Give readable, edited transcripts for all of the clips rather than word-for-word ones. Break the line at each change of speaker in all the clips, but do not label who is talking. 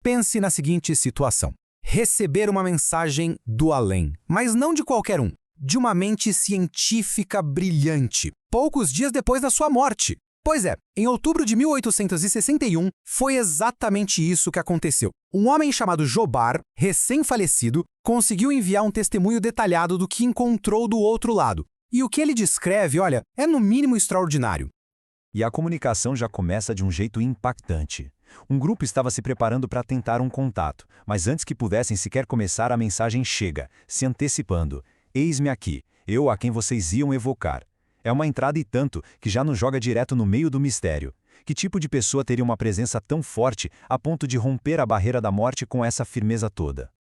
Pense na seguinte situação. Receber uma mensagem do além, mas não de qualquer um, de uma mente científica brilhante, poucos dias depois da sua morte. Pois é, em outubro de 1861, foi exatamente isso que aconteceu. Um homem chamado Jobar, recém-falecido, conseguiu enviar um testemunho detalhado do que encontrou do outro lado. E o que ele descreve, olha, é no mínimo extraordinário.
E a comunicação já começa de um jeito impactante. Um grupo estava se preparando para tentar um contato, mas antes que pudessem sequer começar, a mensagem chega, se antecipando. Eis-me aqui, eu a quem vocês iam evocar. É uma entrada e tanto que já nos joga direto no meio do mistério. Que tipo de pessoa teria uma presença tão forte a ponto de romper a barreira da morte com essa firmeza toda?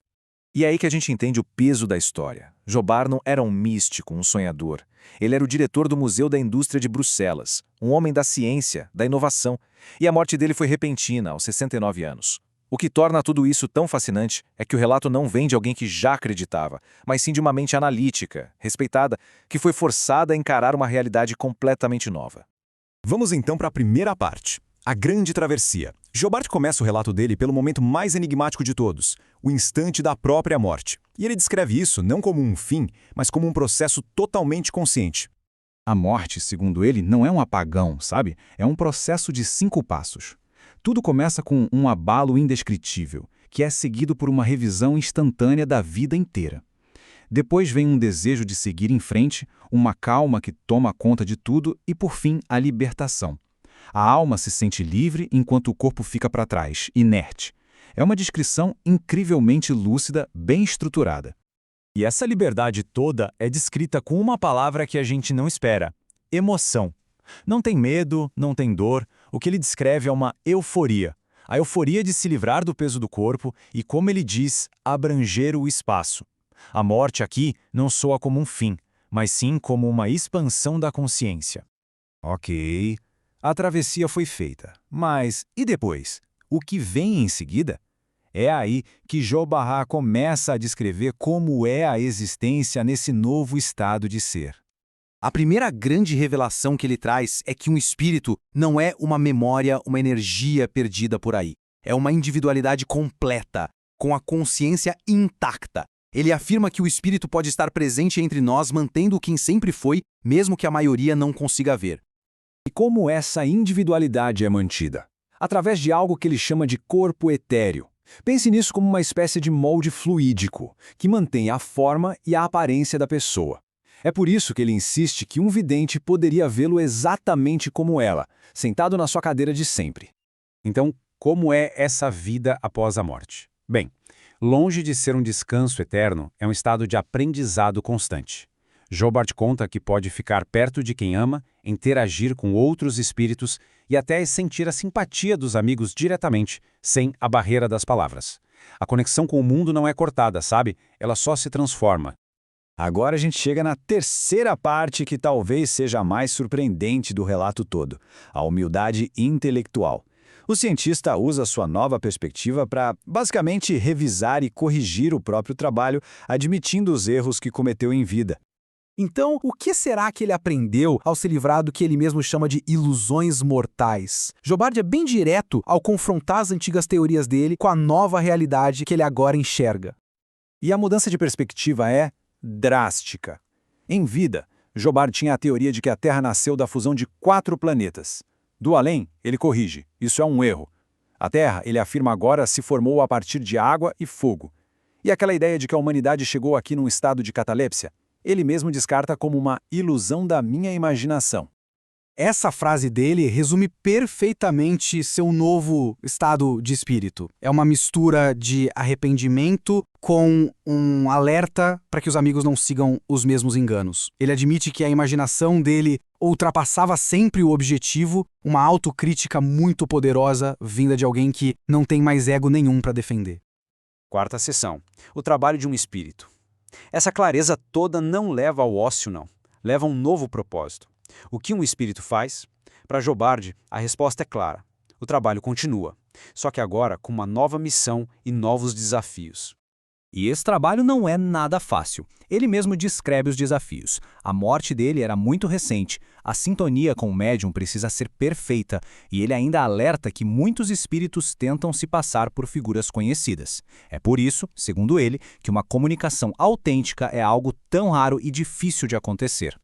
E é aí que a gente entende o peso da história. Jobar não era um místico, um sonhador. Ele era o diretor do Museu da Indústria de Bruxelas, um homem da ciência, da inovação. E a morte dele foi repentina, aos 69 anos. O que torna tudo isso tão fascinante é que o relato não vem de alguém que já acreditava, mas sim de uma mente analítica, respeitada, que foi forçada a encarar uma realidade completamente nova.
Vamos então para a primeira parte, a grande travessia. Jobart começa o relato dele pelo momento mais enigmático de todos, o instante da própria morte. E ele descreve isso não como um fim, mas como um processo totalmente consciente.
A morte, segundo ele, não é um apagão, sabe? É um processo de 5 passos. Tudo começa com um abalo indescritível, que é seguido por uma revisão instantânea da vida inteira. Depois vem um desejo de seguir em frente, uma calma que toma conta de tudo e, por fim, a libertação. A alma se sente livre enquanto o corpo fica para trás, inerte. É uma descrição incrivelmente lúcida, bem estruturada.
E essa liberdade toda é descrita com uma palavra que a gente não espera: emoção. Não tem medo, não tem dor, o que ele descreve é uma euforia. A euforia de se livrar do peso do corpo e, como ele diz, abranger o espaço. A morte aqui não soa como um fim, mas sim como uma expansão da consciência. Ok, a travessia foi feita, mas e depois? O que vem em seguida? É aí que Jobar começa a descrever como é a existência nesse novo estado de ser.
A primeira grande revelação que ele traz é que um espírito não é uma memória, uma energia perdida por aí. É uma individualidade completa, com a consciência intacta. Ele afirma que o espírito pode estar presente entre nós, mantendo quem sempre foi, mesmo que a maioria não consiga ver.
E como essa individualidade é mantida? Através de algo que ele chama de corpo etéreo. Pense nisso como uma espécie de molde fluídico, que mantém a forma e a aparência da pessoa. É por isso que ele insiste que um vidente poderia vê-lo exatamente como ela, sentado na sua cadeira de sempre. Então, como é essa vida após a morte? Bem, longe de ser um descanso eterno, é um estado de aprendizado constante. Jobar conta que pode ficar perto de quem ama, interagir com outros espíritos e até sentir a simpatia dos amigos diretamente, sem a barreira das palavras. A conexão com o mundo não é cortada, sabe? Ela só se transforma. Agora a gente chega na terceira parte, que talvez seja a mais surpreendente do relato todo: a humildade intelectual. O cientista usa sua nova perspectiva para, basicamente, revisar e corrigir o próprio trabalho, admitindo os erros que cometeu em vida.
Então, o que será que ele aprendeu ao se livrar do que ele mesmo chama de ilusões mortais? Jobar é bem direto ao confrontar as antigas teorias dele com a nova realidade que ele agora enxerga.
E a mudança de perspectiva é drástica. Em vida, Jobar tinha a teoria de que a Terra nasceu da fusão de 4 planetas. Do além, ele corrige: isso é um erro. A Terra, ele afirma agora, se formou a partir de água e fogo. E aquela ideia de que a humanidade chegou aqui num estado de catalepsia, ele mesmo descarta como uma ilusão da minha imaginação.
Essa frase dele resume perfeitamente seu novo estado de espírito. É uma mistura de arrependimento com um alerta para que os amigos não sigam os mesmos enganos. Ele admite que a imaginação dele ultrapassava sempre o objetivo, uma autocrítica muito poderosa vinda de alguém que não tem mais ego nenhum para defender.
Quarta sessão. O trabalho de um espírito. Essa clareza toda não leva ao ócio, não. Leva a um novo propósito. O que um espírito faz? Para Jobar, a resposta é clara. O trabalho continua, só que agora com uma nova missão e novos desafios.
E esse trabalho não é nada fácil. Ele mesmo descreve os desafios. A morte dele era muito recente, a sintonia com o médium precisa ser perfeita, e ele ainda alerta que muitos espíritos tentam se passar por figuras conhecidas. É por isso, segundo ele, que uma comunicação autêntica é algo tão raro e difícil de acontecer.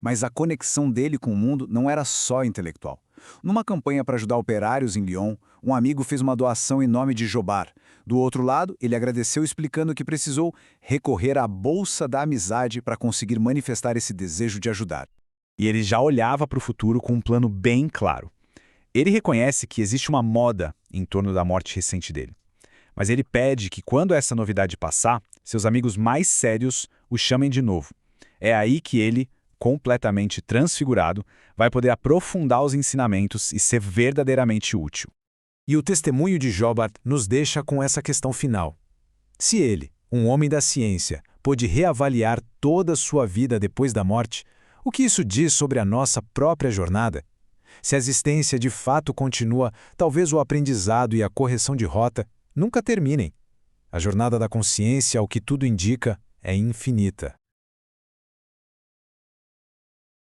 Mas a conexão dele com o mundo não era só intelectual. Numa campanha para ajudar operários em Lyon, um amigo fez uma doação em nome de Jobard. Do outro lado, ele agradeceu explicando que precisou recorrer à Bolsa da Amizade para conseguir manifestar esse desejo de ajudar.
E ele já olhava para o futuro com um plano bem claro. Ele reconhece que existe uma moda em torno da morte recente dele. Mas ele pede que, quando essa novidade passar, seus amigos mais sérios o chamem de novo. É aí que ele, completamente transfigurado, vai poder aprofundar os ensinamentos e ser verdadeiramente útil.
E o testemunho de Jobard nos deixa com essa questão final. Se ele, um homem da ciência, pôde reavaliar toda a sua vida depois da morte, o que isso diz sobre a nossa própria jornada? Se a existência de fato continua, talvez o aprendizado e a correção de rota nunca terminem. A jornada da consciência, ao que tudo indica, é infinita.